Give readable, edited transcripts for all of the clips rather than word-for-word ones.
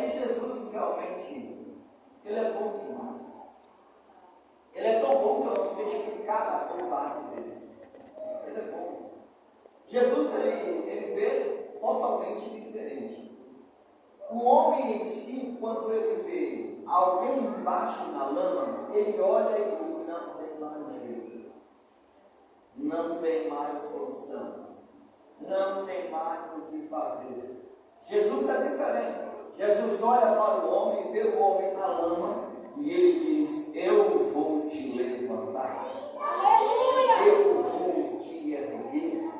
que Jesus realmente, ele é bom demais. Ele é tão bom que eu não sei explicar a bondade dele. Ele é bom. Jesus, ele vê totalmente diferente. O homem em si, quando ele vê alguém embaixo na lama, ele olha e diz, não tem mais jeito. Não tem mais solução. Não tem mais o que fazer. Jesus é diferente. Jesus olha para o homem, vê o homem na lama e ele diz, eu vou te levantar. Eu vou te erguer.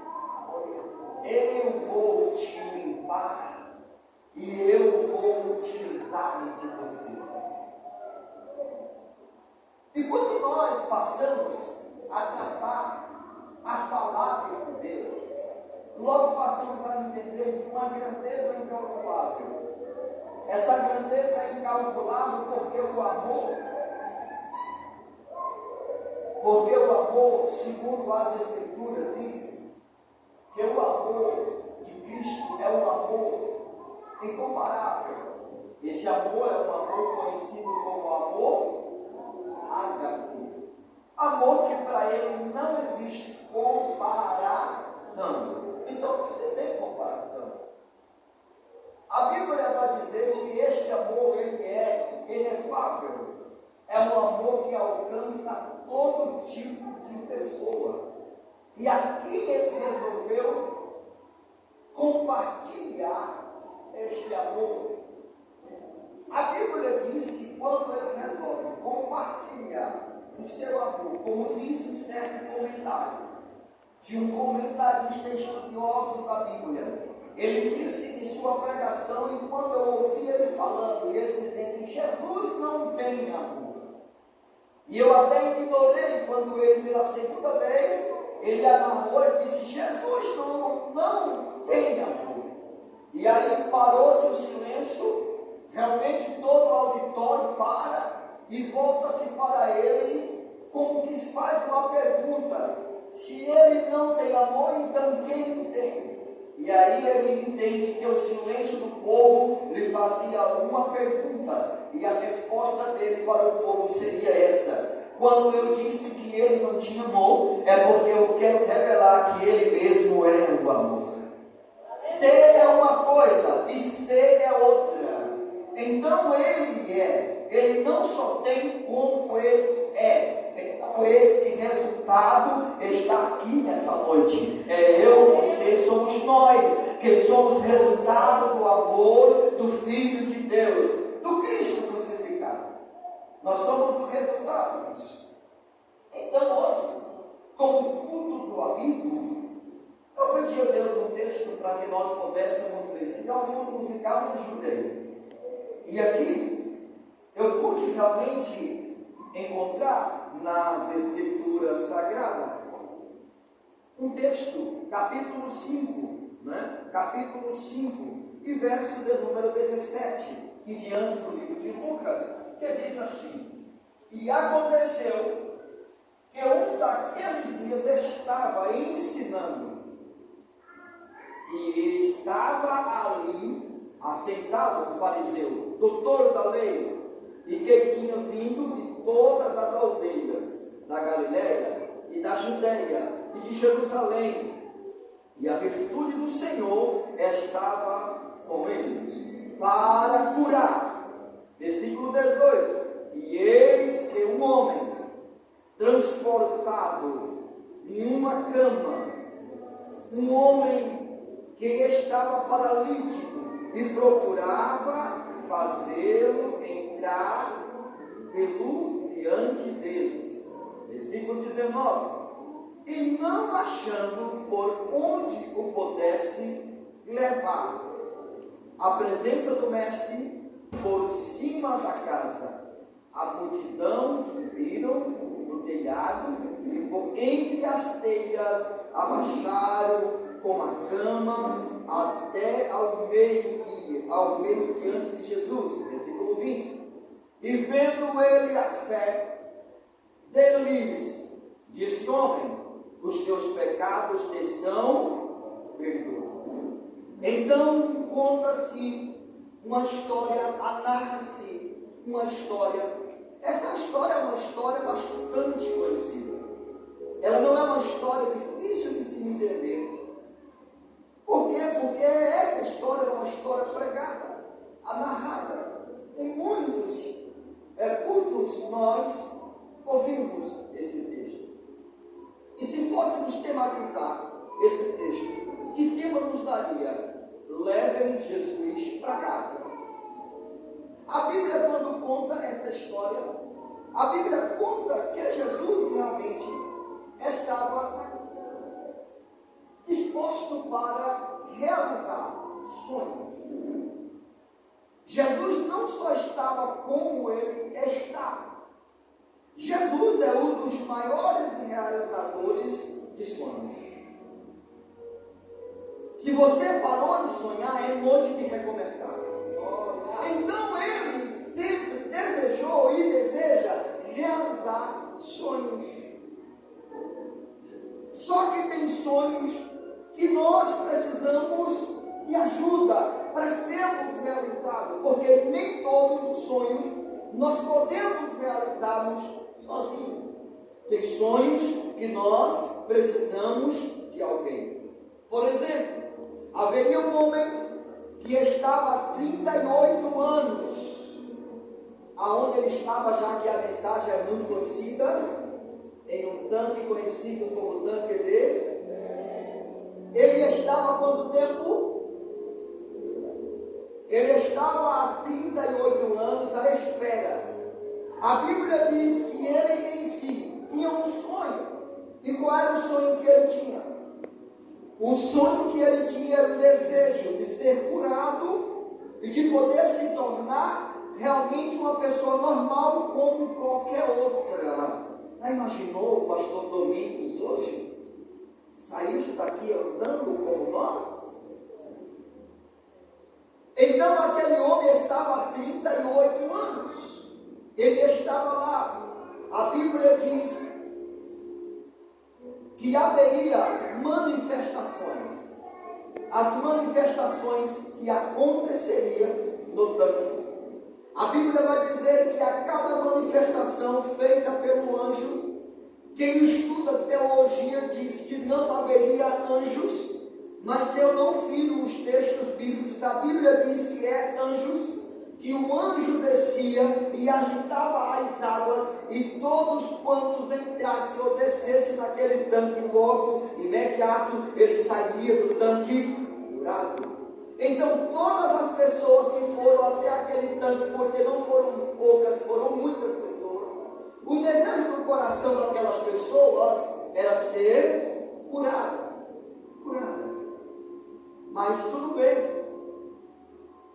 Eu vou te limpar. E eu vou utilizar de você. E quando nós passamos a tratar, a falar desse Deus, logo passamos a entender de uma grandeza incalculável. Essa grandeza é incalculável porque o amor, segundo as Escrituras, diz que o amor de Cristo é um amor incomparável. Esse amor é um amor conhecido como amor ágape. Amor que para ele não existe comparação. Então não se tem comparação. A Bíblia vai dizer que este amor ele é inefável. É um amor que alcança todo tipo de pessoa. E aqui ele resolveu compartilhar este amor. A Bíblia diz que quando ele resolve compartilhar o seu amor, como diz um certo comentário, de um comentarista estudioso da Bíblia, ele disse em sua pregação, enquanto eu ouvi ele falando, e ele dizendo que Jesus não tem amor. E eu até ignorei quando ele, pela segunda vez, ele agarrou e disse, Jesus não tem amor. E aí parou-se o silêncio, realmente todo o auditório para e volta-se para ele, como que faz uma pergunta. Se ele não tem amor, então quem tem? E aí ele entende que o silêncio do povo lhe fazia uma pergunta, e a resposta dele para o povo seria essa: quando eu disse que ele não tinha amor, é porque eu quero revelar que ele mesmo é o amor. Ter é uma coisa e ser é outra. Então ele não só tem como ele é. Então esse resultado está aqui nessa noite. Eu, você, somos nós que somos resultado do amor do Filho de Deus, do Cristo crucificado. Nós somos o resultado disso. Então hoje, como culto do amigo, eu pedi a Deus um texto para que nós pudéssemos ler. Se é um fundo musical, me ajudei. E aqui eu pude realmente encontrar nas Escrituras Sagradas um texto, capítulo 5, capítulo 5, e verso de número 17, e diante do livro de Lucas, que diz assim: e aconteceu que um daqueles dias estava ensinando, e estava ali assentado um fariseu, doutor da lei, e que tinha vindo de todas as aldeias da Galiléia e da Judéia e de Jerusalém, e a virtude do Senhor estava com ele para curar. Versículo 18: e eis que um homem transportado em uma cama, um homem que estava paralítico, e procurava fazê-lo entrar pelo diante deles. Versículo 19: e não achando por onde o pudesse levar à presença do mestre, por cima da casa, a multidão subiram no telhado, e por entre as telhas abaixaram com a cama até ao meio diante de Jesus. Versículo 20: e vendo ele a fé deles, disse: homem, os teus pecados te são perdoados. Então conta-se uma história, narra-se uma história. Essa história é uma história bastante conhecida. Ela não é uma história difícil de se entender. Por quê? Porque essa história é uma história pregada, narrada. Em muitos cultos nós ouvimos esse texto. E se fôssemos tematizar esse texto, que tema nos daria? Levem Jesus para casa. A Bíblia, quando conta essa história, a Bíblia conta que Jesus realmente estava disposto para realizar sonhos. Jesus não só estava como ele está. Jesus é um dos maiores realizadores de sonhos. Se você parou de sonhar, é noite de recomeçar. Então ele sempre desejou e deseja realizar sonhos. Só que tem sonhos que nós precisamos de ajuda para sermos realizados, porque nem todos os sonhos nós podemos realizarmos sozinhos. Tem sonhos que nós precisamos de alguém. Por exemplo, haveria um homem que estava há 38 anos, aonde ele estava, já que a mensagem é muito conhecida, em um tanque conhecido como tanque de... Ele estava há quanto tempo? Ele estava há 38 anos à espera. A Bíblia diz que ele em si tinha um sonho. E qual era o sonho que ele tinha? O sonho que ele tinha era o desejo de ser curado e de poder se tornar realmente uma pessoa normal como qualquer outra. Já imaginou o pastor Domingos hoje? Saísse daqui andando como nós? Então aquele homem estava há 38 anos. Ele estava lá. A Bíblia diz que haveria manifestações. As manifestações que aconteceriam no tanque. A Bíblia vai dizer que a cada manifestação feita pelo anjo, quem estuda teologia diz que não haveria anjos, mas se eu não firo os textos bíblicos, a Bíblia diz que é anjos, que o anjo descia e agitava as águas, e todos quantos entrassem ou descessem naquele tanque, logo, imediato, ele sairia do tanque curado. Então todas as pessoas que foram até aquele tanque, porque não foram poucas, foram muitas pessoas, o desejo do coração daquelas pessoas era ser curada. Mas tudo bem.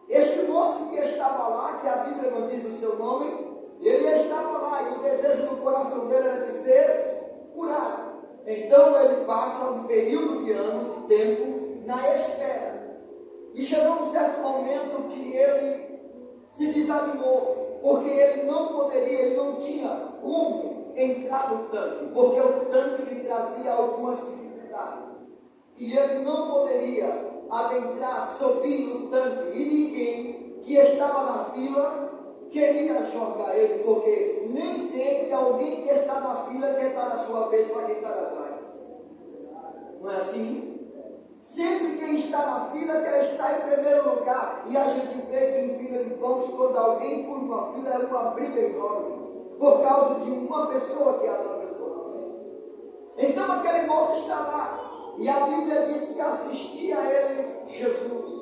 Este moço que estava lá, que a Bíblia não diz o seu nome, ele estava lá e o desejo do coração dele era de ser curado. Então ele passa um período de ano, de tempo, na espera. E chegou um certo momento que ele se desanimou, porque ele não poderia, ele não tinha como entrar no tanque, porque o tanque lhe trazia algumas dificuldades. E ele não poderia adentrar, subir no tanque, e ninguém que estava na fila queria jogar ele, porque nem sempre alguém que está na fila quer dar a sua vez para quem está atrás. Não é assim? Sempre quem está na fila quer estar em primeiro lugar. E a gente vê que em fila de pães, quando alguém for uma fila, é uma briga enorme, por causa de uma pessoa que é outra pessoa na frente. Então aquele moço está lá. E a Bíblia diz que assistia a ele Jesus.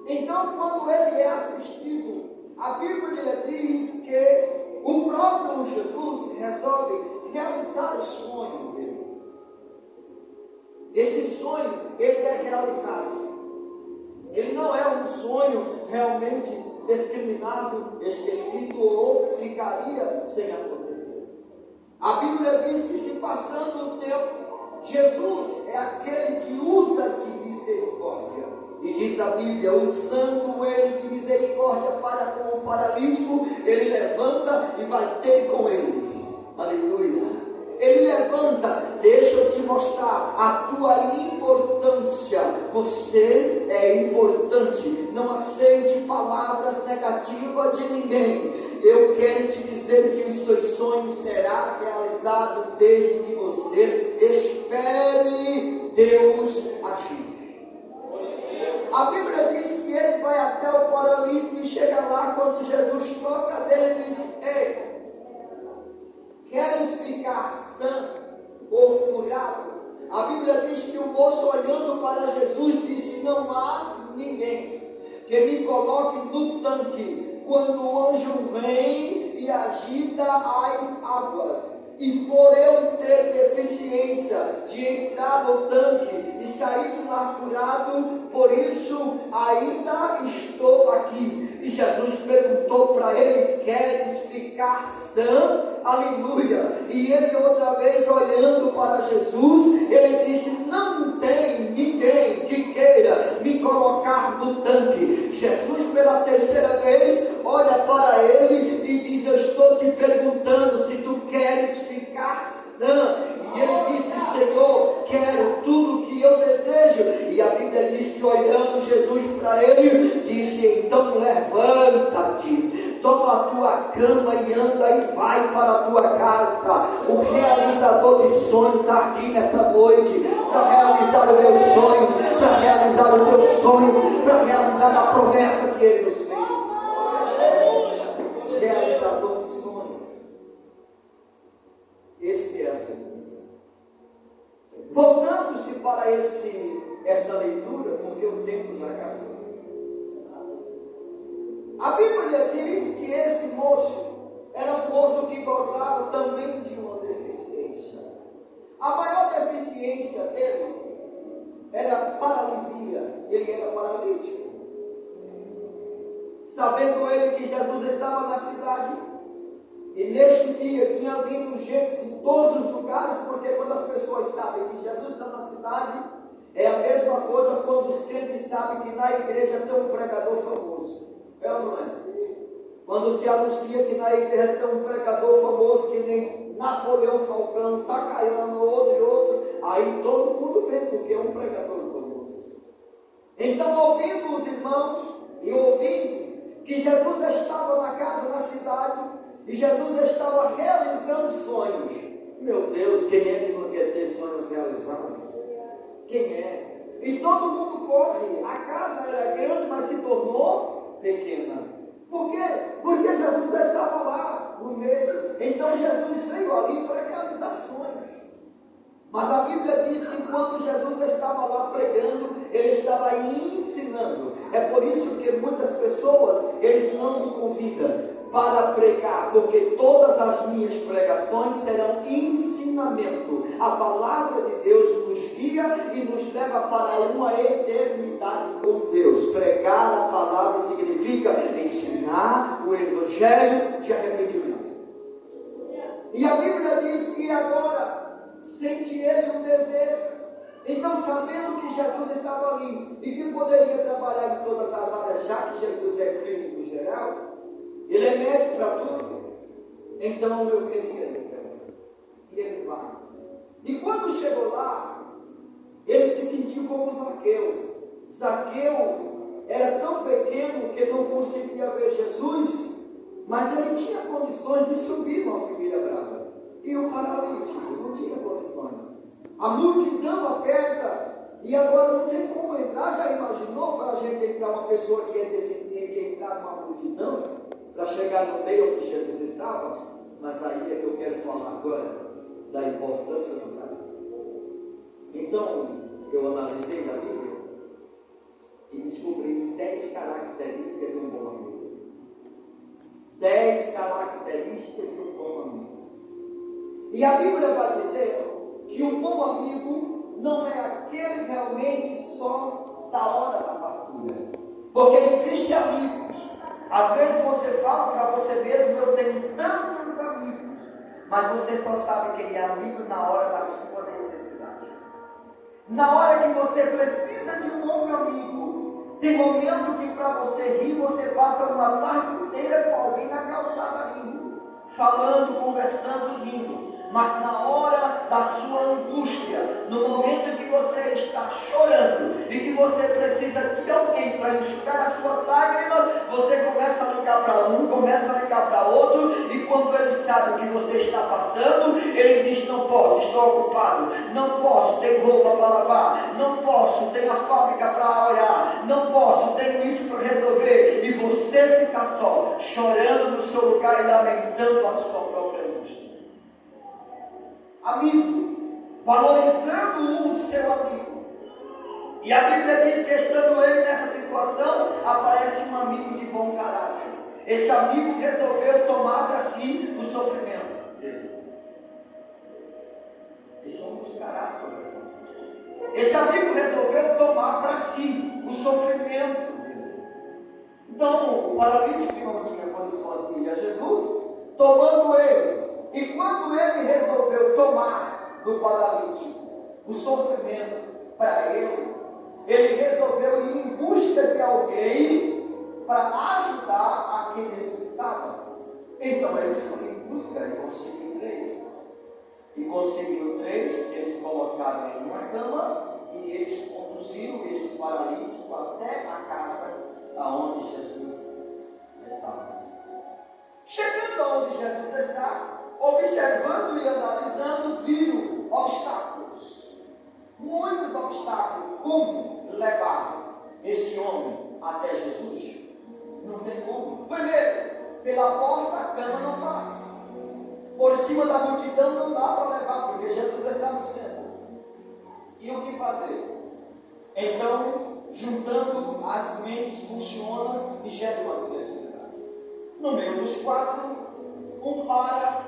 Então, quando ele é assistido, a Bíblia diz que o próprio Jesus resolve realizar o sonho dele. Esse sonho, ele é realizado. Ele não é um sonho realmente discriminado, esquecido ou ficaria sem acontecer. A Bíblia diz que, se passando o tempo, Jesus é aquele que usa de misericórdia. E diz a Bíblia, usando ele de misericórdia para com o paralítico, ele levanta e vai ter com ele. Aleluia. Ele levanta, deixa eu te mostrar a tua importância. Você é importante. Não aceite palavras negativas de ninguém. Eu quero te dizer que os seus sonhos serão realizados desde que você espere Deus agir. A Bíblia diz que ele vai até o paralítico e chega lá, quando Jesus toca dele, diz: ei, queres ficar sã ou curado? A Bíblia diz que o moço, olhando para Jesus, disse: não há ninguém que me coloque no tanque quando o anjo vem e agita as águas. E por eu ter deficiência de entrar no tanque e sair de lá curado, por isso ainda estou aqui. E Jesus perguntou para ele: queres ficar sã? Aleluia. E ele, outra vez olhando para Jesus, ele disse: não tem ninguém que queira me colocar no tanque. Jesus, pela terceira vez, olha para ele e diz: eu estou te perguntando se tu queres ficar sã. E ele disse: Senhor, quero tudo que eu desejo. E a Bíblia diz que, olhando Jesus para ele, disse: então levanta-te, toma a tua cama e anda e vai para a tua casa. O realizador de sonho está aqui nessa noite para realizar o meu sonho, para realizar o teu sonho, para realizar a promessa que ele nos fez. Realizador de sonhos. Este é Jesus. Voltando-se para esta leitura, porque o tempo já acabou. A Bíblia diz que esse moço era um moço que gozava também de uma deficiência. A maior deficiência dele era paralisia. Ele era paralítico. Sabendo ele que Jesus estava na cidade, e neste dia tinha vindo gente de todos os lugares, porque quando as pessoas sabem que Jesus está na cidade, é a mesma coisa quando os crentes sabem que na igreja tem um pregador famoso. É ou não é? Quando se anuncia que na igreja tem um pregador famoso, que nem Napoleão Falcão, Takayama, outro e outro, aí todo mundo vem, porque é um pregador famoso. Então, ouvindo os irmãos e ouvindo que Jesus estava na casa, na cidade, e Jesus estava realizando sonhos. Meu Deus, quem é que não quer ter sonhos realizados? Quem é? E todo mundo corre. A casa era grande, mas se tornou pequena. Por quê? Porque Jesus estava lá no meio. Então Jesus veio ali para realizar sonhos. Mas a Bíblia diz que quando Jesus estava lá pregando, ele estava ensinando. É por isso que muitas pessoas, eles não me convidam para pregar, porque todas as minhas pregações serão ensinamento. A palavra de Deus nos guia e nos leva para uma eternidade com Deus. Pregar a palavra significa ensinar o evangelho de arrependimento. E a Bíblia diz que agora sente ele um desejo. Então, sabendo que Jesus estava ali e que poderia trabalhar em todas as áreas, já que Jesus é clínico geral, ele é médico para tudo, então eu queria ir. E ele vai. E quando chegou lá, ele se sentiu como Zaqueu. Zaqueu era tão pequeno que não conseguia ver Jesus, mas ele tinha condições de subir numa figueira brava. E o paralítico não tinha condições. A multidão aperta, e agora não tem como entrar. Já imaginou para a gente entrar, uma pessoa que é deficiente, entrar numa multidão, para chegar no meio onde Jesus estava? Mas daí é que eu quero falar agora, da importância do caminho. Então, eu analisei na Bíblia, e descobri 10 características de um bom amigo. 10 características de um bom amigo. E a Bíblia vai dizer que um bom amigo não é aquele realmente só da hora da fartura. Porque existem amigos. Às vezes você fala para você mesmo: eu tenho tantos amigos, mas você só sabe quem é amigo na hora da sua necessidade. Na hora que você precisa de um outro amigo. Tem momento que para você rir, você passa uma tarde inteira com alguém na calçada rindo, falando, conversando, rindo. Mas na hora da sua angústia, no momento que você está chorando e que você precisa de alguém para enxugar as suas lágrimas, você começa a ligar para um, começa a ligar para outro, e quando ele sabe o que você está passando, ele diz: não posso, estou ocupado, não posso, tenho roupa para lavar, não posso, tenho a fábrica para olhar, não posso, tenho isso para resolver, e você fica só, chorando no seu lugar e lamentando a sua própria angústia. Amigo, valorizando o seu amigo. E a Bíblia diz que, estando ele nessa situação, aparece um amigo de bom caráter. Esse amigo resolveu tomar para si o sofrimento dele. Esse é um dos caráteres. Esse amigo resolveu tomar para si o sofrimento dele. Então, o paralítico que não tinha condições de ir a Jesus, tomando ele, e quando ele resolveu tomar do paralítico o sofrimento para ele resolveu ir em busca de alguém para ajudar a quem necessitava. Então ele foi em busca e conseguiu 3. E conseguiu 3, eles colocaram em uma cama e eles conduziram esse paralítico até a casa aonde Jesus estava. Chegando aonde Jesus está, observando e analisando, viram obstáculos. Muitos obstáculos. Como levar esse homem até Jesus? Não tem como. Primeiro, pela porta a cama não passa. Por cima da multidão não dá para levar, porque Jesus está no centro. E o que fazer? Então, juntando as mentes, funciona e gera uma criatividade. No meio dos 4, um para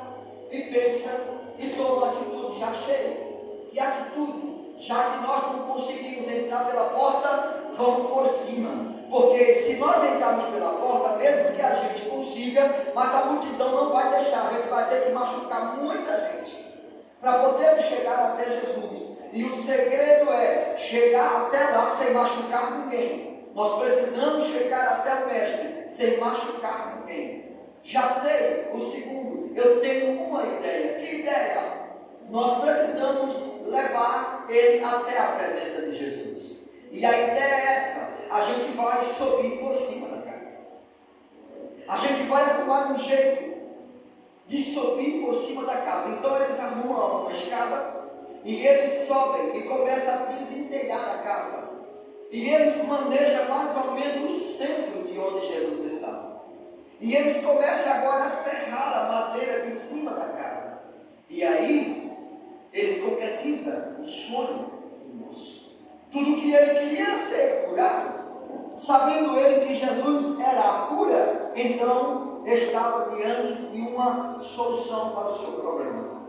e pensa e toma atitude. Já achei. Que atitude? Já que nós não conseguimos entrar pela porta, vamos por cima. Porque se nós entrarmos pela porta, mesmo que a gente consiga, mas a multidão não vai deixar, a gente vai ter que machucar muita gente para poder chegar até Jesus. E o segredo é chegar até lá sem machucar ninguém. Nós precisamos chegar até o Mestre sem machucar ninguém. Já sei o segundo, eu tenho uma ideia. Que ideia? Nós precisamos levar ele até a presença de Jesus. E a ideia é essa: a gente vai subir por cima da casa. A gente vai arrumar um jeito de subir por cima da casa. Então eles arrumam uma escada e eles sobem e começam a desentelhar a casa. E eles manejam mais ou menos o centro de onde Jesus está. E eles começam agora a serrar a madeira de cima da casa. E aí eles concretizam o sonho do moço. Tudo que ele queria era ser curado. Sabendo ele que Jesus era a cura, então estava diante de uma solução para o seu problema.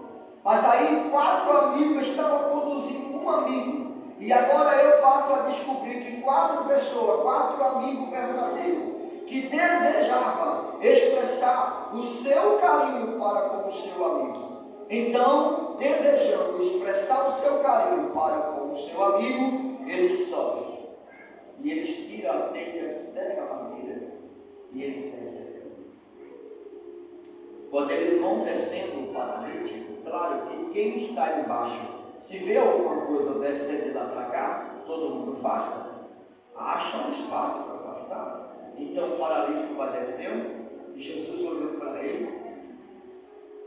Mas aí 4 amigos estavam conduzindo um amigo. E agora eu passo a descobrir que 4 pessoas, 4 amigos verdadeiros, que desejavam expressar o seu carinho para com o seu amigo. Então, desejando expressar o seu carinho para com o seu amigo, eles sobem. E eles tiram a telha, secam a madeira e eles descem. Quando eles vão descendo o paralítico, claro que quem está embaixo, se vê alguma coisa descendo de lá para cá, todo mundo afasta, acha um espaço para afastar. Então o paralítico vai descendo e Jesus olhou para ele.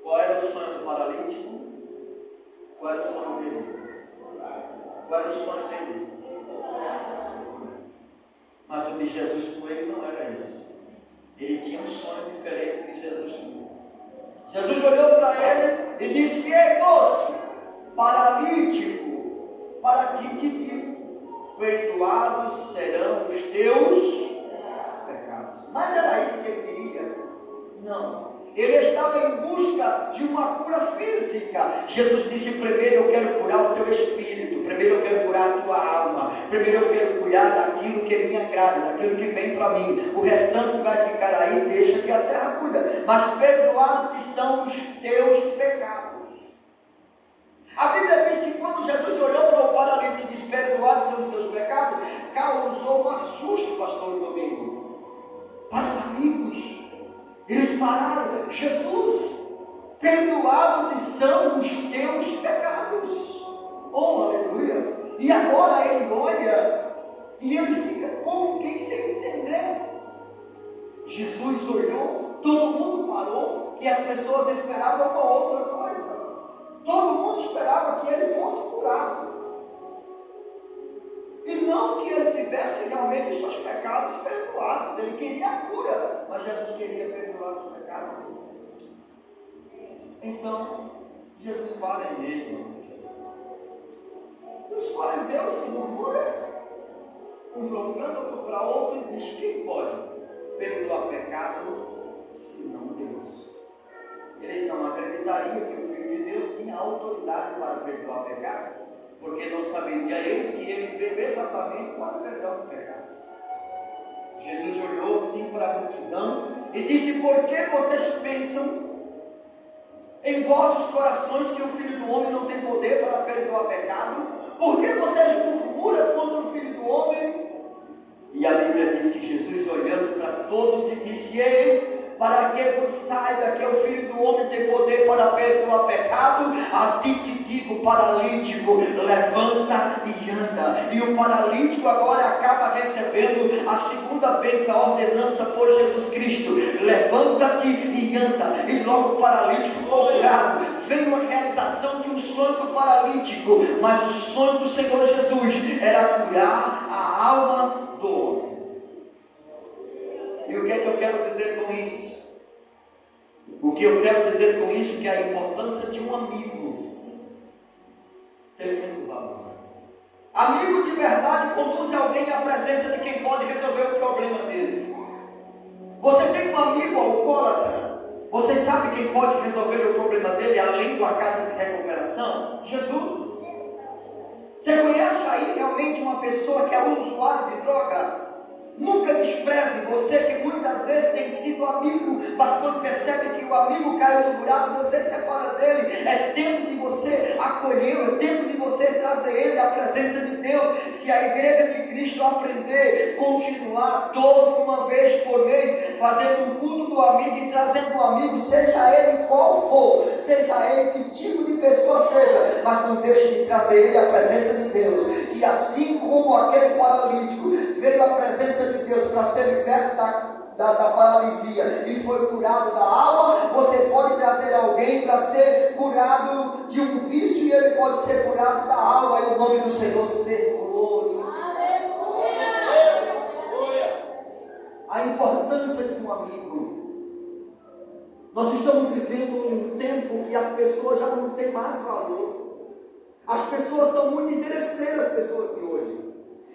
Qual era o sonho do paralítico? Qual era o sonho dele? Qual era o sonho dele? Mas o de Jesus com ele não era isso. Ele tinha um sonho diferente do que Jesus tinha. Jesus olhou para ele e disse: ei, moço, paralítico, para que te digo, perdoados serão os teus pecados. Mas era isso que ele queria? Não. Ele estava em busca de uma cura física. Jesus disse: primeiro eu quero curar o teu espírito, primeiro eu quero curar a tua alma, primeiro eu quero cuidar daquilo que me agrada, daquilo que vem para mim. O restante vai ficar aí, deixa que a terra cuida. Mas perdoados que são os teus pecados. A Bíblia diz que quando Jesus olhou para o paralítico e disse: perdoados são os teus pecados, causou um assusto, pastor Domingo, para os amigos. Eles pararam. Jesus, perdoados são os teus pecados. Oh, aleluia! E agora ele olha e ele fica como quem sem entender. Jesus olhou, todo mundo parou, e as pessoas esperavam uma outra coisa. Todo mundo esperava que ele fosse curado. E não que ele tivesse realmente os seus pecados perdoados. Ele queria a cura, mas Jesus queria perdoar os pecados. Então, Jesus fala em ele. Os fariseus se murmuram, um procurando para outro e diz: quem pode perdoar pecado senão Deus? Eles não acreditariam que o Filho de Deus tinha autoridade para perdoar pecado, porque não saberia eles que ele veio exatamente para o perdão do pecado. Jesus olhou assim para a multidão e disse: por que vocês pensam em vossos corações que o Filho do Homem não tem poder para perdoar pecado? Por que vocês murmuram contra o Filho do Homem? E a Bíblia diz que Jesus, olhando para todos, e disse: ei, para que vos saiba que o Filho do Homem tem poder para perdoar pecado, a ti te digo, paralítico, levanta e anda. E o paralítico agora acaba recebendo a segunda vez a ordenança por Jesus Cristo: levanta-te e anda. E logo o paralítico ficou curado. Veio a realização de um sonho do paralítico, mas o sonho do Senhor Jesus era curar a alma do homem. E o que é que eu quero dizer com isso? O que eu quero dizer com isso é que a importância de um amigo tem muito valor. Amigo de verdade conduz alguém à presença de quem pode resolver o problema dele. Você tem um amigo alcoólatra? Você sabe quem pode resolver o problema dele além da casa de recuperação? Jesus. Você conhece aí realmente uma pessoa que é usuário de droga? Nunca despreze você que muitas vezes tem sido amigo, mas quando percebe que o amigo caiu no buraco, você separa dele. É tempo de você acolhê-lo, é tempo de você trazer ele à presença de Deus. Se a igreja de Cristo aprender, continuar toda uma vez por mês, fazendo um culto do amigo e trazendo um amigo, seja ele qual for, seja ele que tipo de pessoa seja, mas não deixe de trazer ele à presença de Deus. E assim como aquele paralítico veio à presença de Deus para ser liberto da paralisia e foi curado da alma, você pode trazer alguém para ser curado de um vício e ele pode ser curado da alma, e o nome do Senhor ser glorificado. A importância de um amigo. Nós estamos vivendo um tempo que as pessoas já não têm mais valor. As pessoas são muito interesseiras, as pessoas de hoje.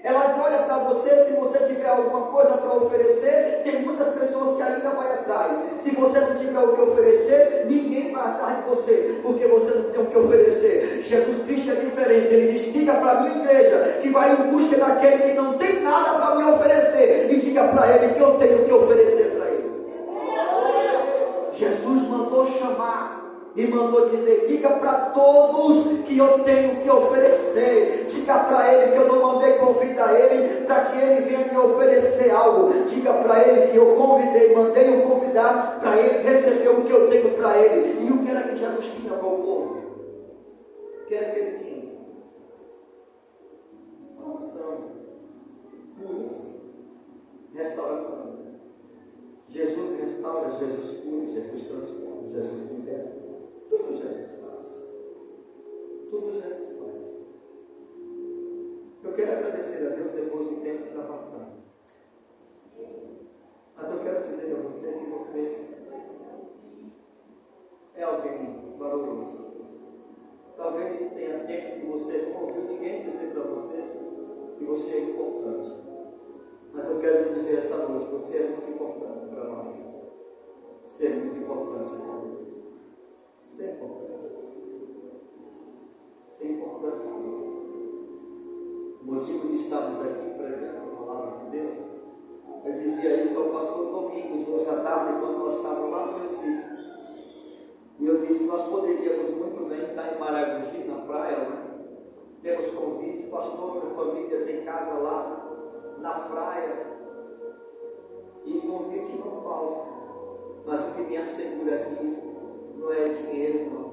Elas olham para você, se você tiver alguma coisa para oferecer, tem muitas pessoas que ainda vai atrás. Se você não tiver o que oferecer, ninguém vai atrás de você, porque você não tem o que oferecer. Jesus Cristo é diferente. Ele diz: diga para a minha igreja que vai em busca daquele que não tem nada para me oferecer, e diga para ele que eu tenho o que oferecer para ele. Jesus mandou chamar e mandou dizer: diga para todos que eu tenho que oferecer. Diga para ele que eu não mandei convidar ele para que ele venha me oferecer algo. Diga para ele que eu convidei, mandei o convidar para ele receber o que eu tenho para ele. E o que era que Jesus tinha para o povo? O que era que ele tinha? Salvação, curas, restauração. Jesus restaura, Jesus cura, Jesus transforma, Jesus liberta. Tudo Jesus faz. Tudo Jesus faz. Eu quero agradecer a Deus depois do tempo que já passou. Mas eu quero dizer a você que você é alguém valoroso. Talvez tenha tempo que você não ouviu ninguém dizer para você que você é importante. Mas eu quero lhe dizer essa noite: você é muito importante para nós. Você é muito importante para Deus. Isso é importante. Isso é importante para nós. O motivo de estarmos aqui pregando a palavra de Deus, eu dizia isso ao pastor Domingos hoje à tarde, quando nós estávamos lá no Recife. E eu disse: nós poderíamos muito bem estar em Maragogi, na praia, né? Temos convite, pastor, minha família tem casa lá na praia, e convite não falta. Mas o que me assegura aqui, Não é dinheiro, irmãos.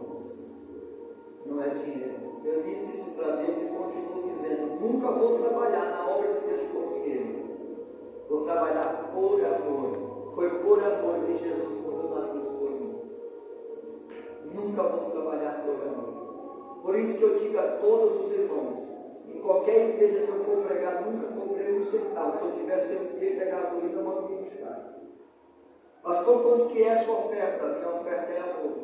Não é dinheiro. Eu disse isso para Deus e continuo dizendo: nunca vou trabalhar na obra de Deus por dinheiro. Vou trabalhar por amor. Foi por amor que Jesus morreu na cruz por mim. Nunca vou trabalhar por amor. Por isso que eu digo a todos os irmãos: em qualquer igreja que eu for pregar, nunca comprei um centavo. Se eu tivesse um dinheiro de gasolina, eu mando me buscar. Pastor, quanto que é a sua oferta? Minha oferta é amor.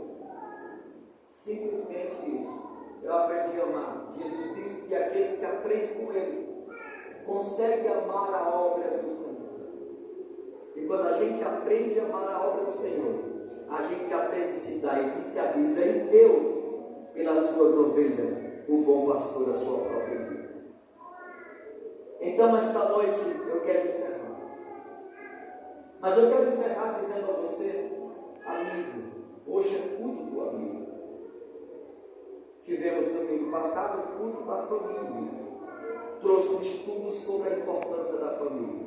Simplesmente isso. Eu aprendi a amar. Jesus disse que aqueles que aprendem com Ele conseguem amar a obra do Senhor. E quando a gente aprende a amar a obra do Senhor, a gente aprende a se dar. E disse a Bíblia: e deu pelas suas ovelhas o bom pastor a sua própria vida. Então, esta noite eu quero encerrar. Mas eu quero encerrar dizendo a você, amigo, hoje é culto do amigo. Tivemos domingo passado o culto da família. Trouxe um estudo sobre a importância da família.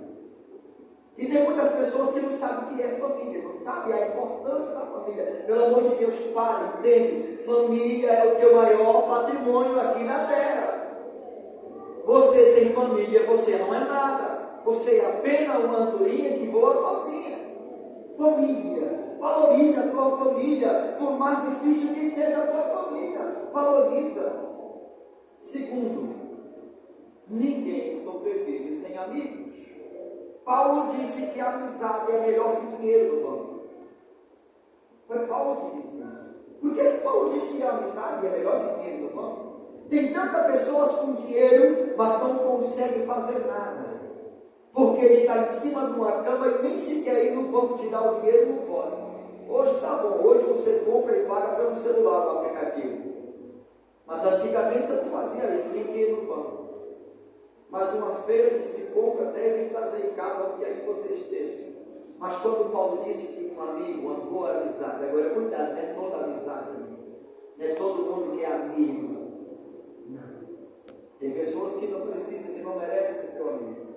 E tem muitas pessoas que não sabem o que é família, não sabem a importância da família. Pelo amor de Deus, pare, entende? Família é o teu maior patrimônio aqui na terra. Você sem família, você não é nada. Você é apenas uma andorinha que voa sozinha. Família, valorize a tua família, por mais difícil que seja a tua família. Valoriza. Segundo, ninguém sobrevive sem amigos. Paulo disse que a amizade é melhor que dinheiro no banco. Foi Paulo que disse isso. Por que Paulo disse que a amizade é melhor que dinheiro no banco? Tem tantas pessoas com dinheiro, mas não conseguem fazer nada. Porque está em cima de uma cama e nem sequer ir no banco te dar o dinheiro, não pode. Hoje está bom, hoje você compra e paga pelo celular o aplicativo. Mas antigamente você não fazia isso, tinha que ir no banco. Mas uma feira que se compra deve trazer em casa onde aí você esteja. Mas quando Paulo disse que um amigo, uma boa amizade, agora cuidado, não é toda amizade, não é todo mundo que é amigo. Não. Tem pessoas que não precisam, que não merecem ser seu amigo.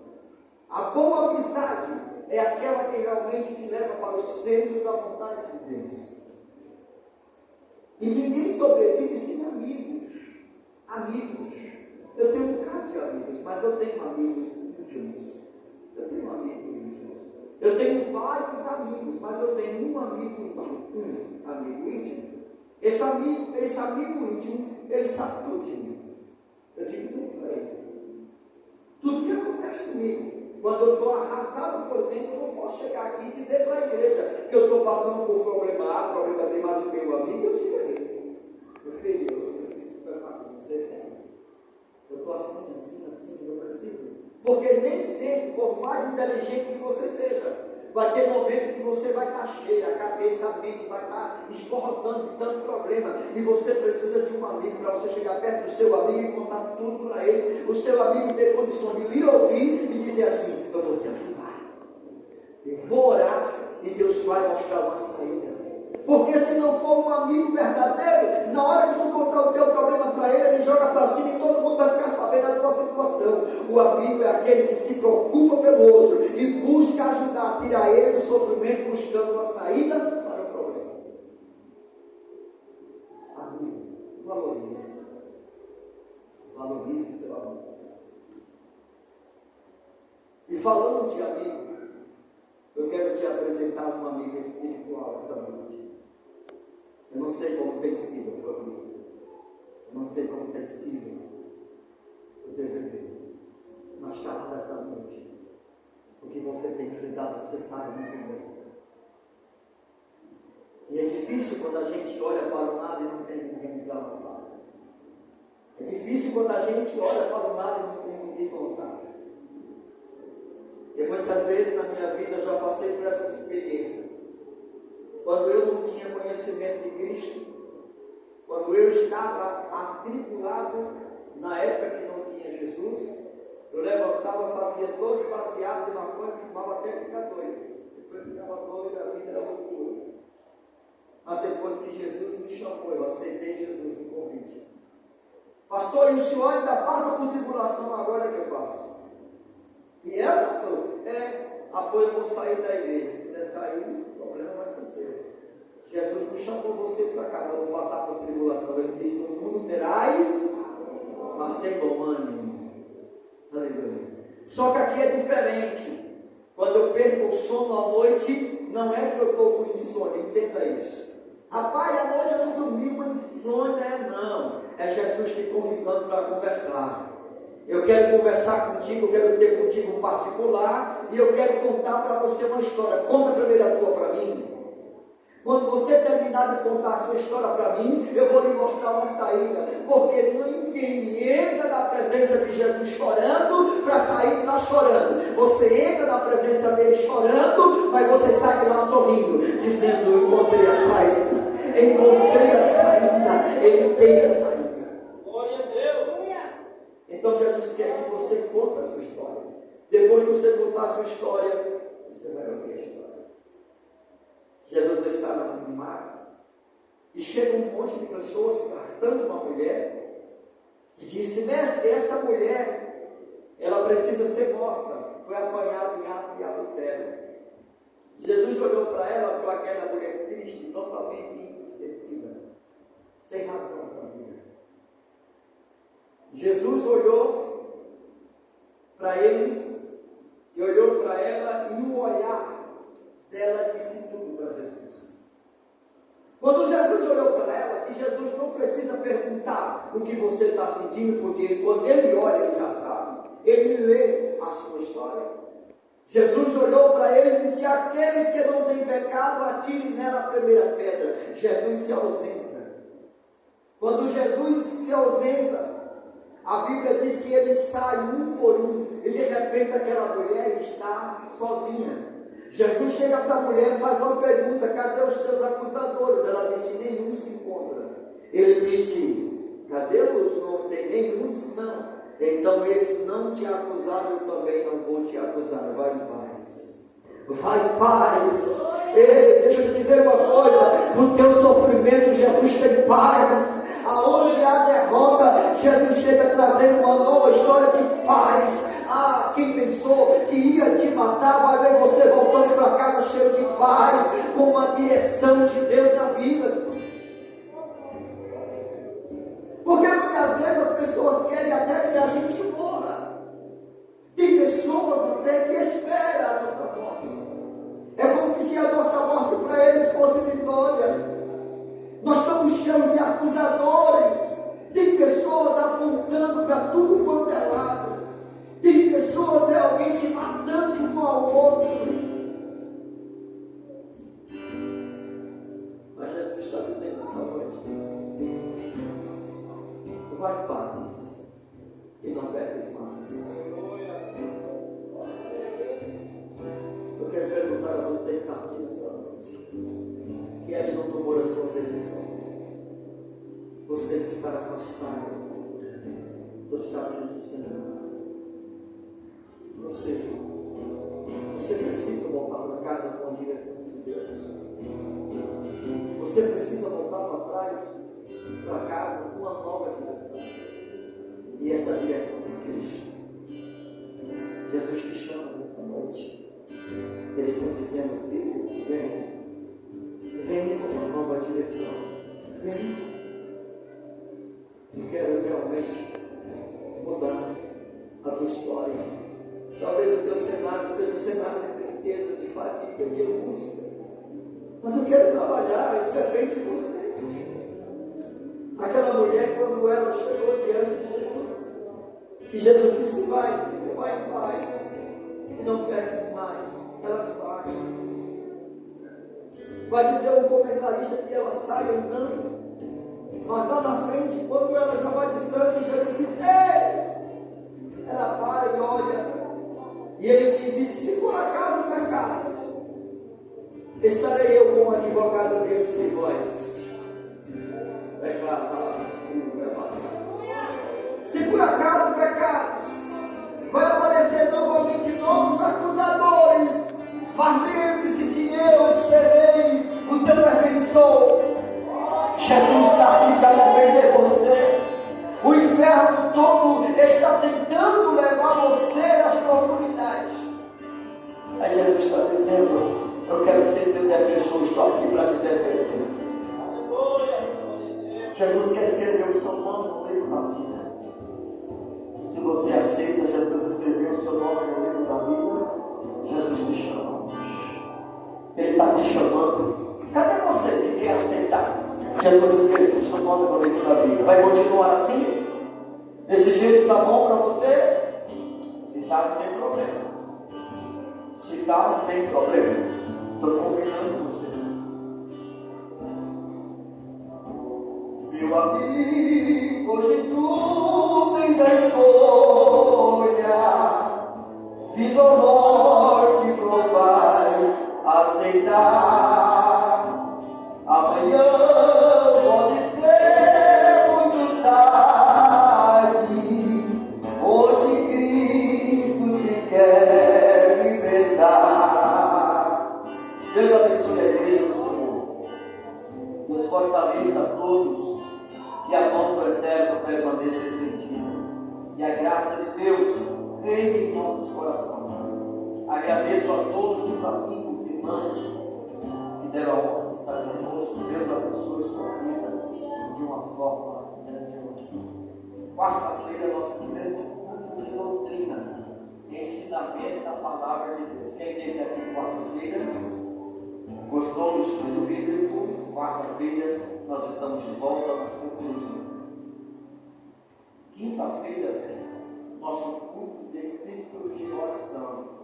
A boa amizade é aquela que realmente te leva para o centro da vontade de Deus. E ninguém sobrevive sem amigos. Amigos. Eu tenho um bocado de amigos, mas eu tenho amigos íntimos. Eu tenho amigos íntimos. Eu tenho vários amigos, mas eu tenho um amigo íntimo. Um amigo íntimo. Esse amigo íntimo, ele sabe tudo de mim. Eu digo tudo para ele. Tudo que acontece comigo. Quando eu estou arrasado por dentro, eu não posso chegar aqui e dizer para a igreja que eu estou passando por problema A, problema B, mas o meu amigo, eu digo a ele: meu filho, eu preciso conversar com você, Senhor. Eu estou assim, eu preciso. Porque nem sempre, por mais inteligente que você seja, vai ter momento que você vai estar cheio, a cabeça, a mente vai estar esgotando de tanto problema. E você precisa de um amigo para você chegar perto do seu amigo e contar tudo para ele. O seu amigo ter condições de lhe ouvir e dizer assim: eu vou te ajudar. Eu vou orar e Deus vai mostrar uma saída. Porque se não for um amigo verdadeiro, na hora que tu contar o teu problema para ele, ele joga para cima e todo mundo vai ficar sabendo da tua situação. O amigo é aquele que se preocupa pelo outro e busca ajudar, tirar ele do sofrimento, buscando uma saída para o problema. Amigo, valorize. Valorize seu amigo. E falando de amigo, eu quero te apresentar um amigo espiritual essa noite. Eu não sei como tem sido a tua vida. Eu não sei como tem sido o teu viver. Nas caladas da noite. O que você tem enfrentado, você sabe muito bem. E é difícil quando a gente olha para o nada e não tem ninguém desabafar. É difícil quando a gente olha para o nada e não tem ninguém contar. E muitas vezes na minha vida eu já passei por essas experiências. Quando eu não tinha conhecimento de Cristo, quando eu estava atribulado, na época que não tinha Jesus, eu levantava, fazia 12 baseados de maconha e fumava até ficar doido. Depois ficava doido, a vida era loucura. Mas depois que Jesus me chamou, eu aceitei Jesus, o convite. Pastor, e o senhor ainda passa por tribulação agora que eu passo? E pastor? Apoio eu vou sair da igreja. Se quiser sair, o problema vai ser seu. Jesus não chamou você para cá, não vou passar por tribulação. Ele disse: no mundo terás, mas tem bom ânimo. Aleluia. Só que aqui é diferente. Quando eu perco o sono à noite, não é que eu estou com insônia, entenda isso. Rapaz, à noite eu não dormi, uma insônia, não. É Jesus te convidando para conversar. Eu quero conversar contigo, eu quero ter contigo um particular, e eu quero contar para você uma história. Conta primeiro a tua para mim. Quando você terminar de contar a sua história para mim, eu vou lhe mostrar uma saída. Porque ninguém entra na presença de Jesus chorando para sair de lá chorando. Você entra na presença dele chorando, mas você sai de lá sorrindo, dizendo: encontrei a saída. Encontrei a saída. Ele tem a saída. Glória a Deus. Então Jesus quer que você conte a sua história. Depois que você contar a sua história, você vai ouvir a história. Jesus estava no mar e chega um monte de pessoas arrastando uma mulher e disse: mestre, essa mulher, ela precisa ser morta, foi apanhada em ato de adultério. Jesus olhou para ela, para aquela mulher triste, totalmente entristecida, sem razão para a vida. Jesus olhou para eles e olhou para ela, e no olhar dela disse tudo para Jesus. Quando Jesus olhou para ela, e Jesus não precisa perguntar o que você está sentindo, porque quando ele olha, ele já sabe, ele lê a sua história. Jesus olhou para ele e disse: aqueles que não têm pecado, atirem nela a primeira pedra. Jesus se ausenta. Quando Jesus se ausenta, a Bíblia diz que ele sai um por um, e de repente aquela mulher está sozinha. Jesus chega para a mulher e faz uma pergunta: cadê os teus acusadores? Ela disse: nenhum se encontra. Ele disse: cadê-los? Não tem nenhum? Não. Então eles não te acusaram, eu também não vou te acusar. Vai em paz. Vai em paz. Ei, deixa eu te dizer uma coisa: no teu sofrimento Jesus tem paz. Aonde há derrota, Jesus chega trazendo uma nova história de paz. Ah, quem pensou que ia te matar, vai ver você voltando para casa cheio de paz, com uma direção de Deus na vida. Porque muitas vezes as pessoas querem até que a gente morra. Tem pessoas até que esperam a nossa morte. É como se a nossa morte para eles fosse vitória. Nós estamos cheios de acusadores. Tem pessoas apontando para tudo quanto é lado. Tem pessoas realmente matando um ao outro. Mas Jesus está dizendo essa noite: vai em paz e não peques mais. Eu quero perguntar a você que está aqui nessa noite, que ele não tomou a sua decisão. Você que está afastado dos caminhos do Senhor. Você precisa voltar para casa com a direção de Deus. Você precisa voltar para trás, para casa com uma nova direção. E essa direção é Cristo. Jesus te chama nesta noite. Ele está dizendo: filho, vem com uma nova direção. Vem. Eu quero realmente mudar a tua história. Talvez o teu cenário seja um cenário de tristeza, de fadiga, de angústia. Mas eu quero trabalhar, isso depende de você. Aquela mulher, quando ela chegou diante de Jesus, e Jesus disse: vai, filho, vai em paz, e não peques mais. Ela sai. Vai dizer um comentarista que ela sai andando, mas lá na frente, quando ela já vai distante, Jesus diz: ei! Ela para e olha. E ele diz: e se por acaso pecares, estarei eu como advogado diante de vós. Se por acaso pecares, vai aparecer novamente novos acusadores. Mas lembre-se que eu serei o teu defensor. Jesus está aqui para defender você. O inferno todo está tentando levar você às profundidades. Mas Jesus está dizendo: eu quero ser teu defensor, estou aqui para te defender. Jesus quer escrever o seu nome no livro da vida. Se você aceita Jesus escrever o seu nome no livro da vida, Jesus te chama. Ele está te chamando. Cadê você que quer aceitar Jesus escrever o seu nome no livro da vida? Vai continuar assim? Desse jeito está bom para você? Se está, não tem problema. Se está, não tem problema. Estou convidando você. Meu amigo, hoje tu tens a escolha. Vida ou morte, qual vai aceitar? Amanhã pode ser muito tarde. Hoje Cristo te quer libertar. Deus abençoe a igreja do Senhor. Deus fortaleça a todos. Que a mão do Eterno permaneça estendida. E a graça de Deus reine em nossos corações. Agradeço a todos os amigos e irmãos que deram a honra de estar conosco. Deus abençoe sua vida de uma forma grandiosa. Quarta-feira, nosso grande culto de doutrina, ensinamento da palavra de Deus. Quem teve aqui quarta-feira, gostou do estudo bíblico? Quarta-feira, nós estamos de volta na conclusão. Quinta-feira, nosso culto de ciclo de oração.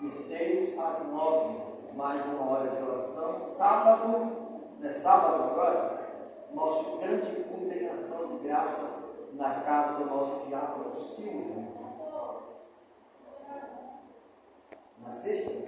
De 6 às 9, mais uma hora de oração. Sábado, não é sábado agora? Nosso grande culto em ação de graça na casa do nosso diácono Silvio. Na sexta?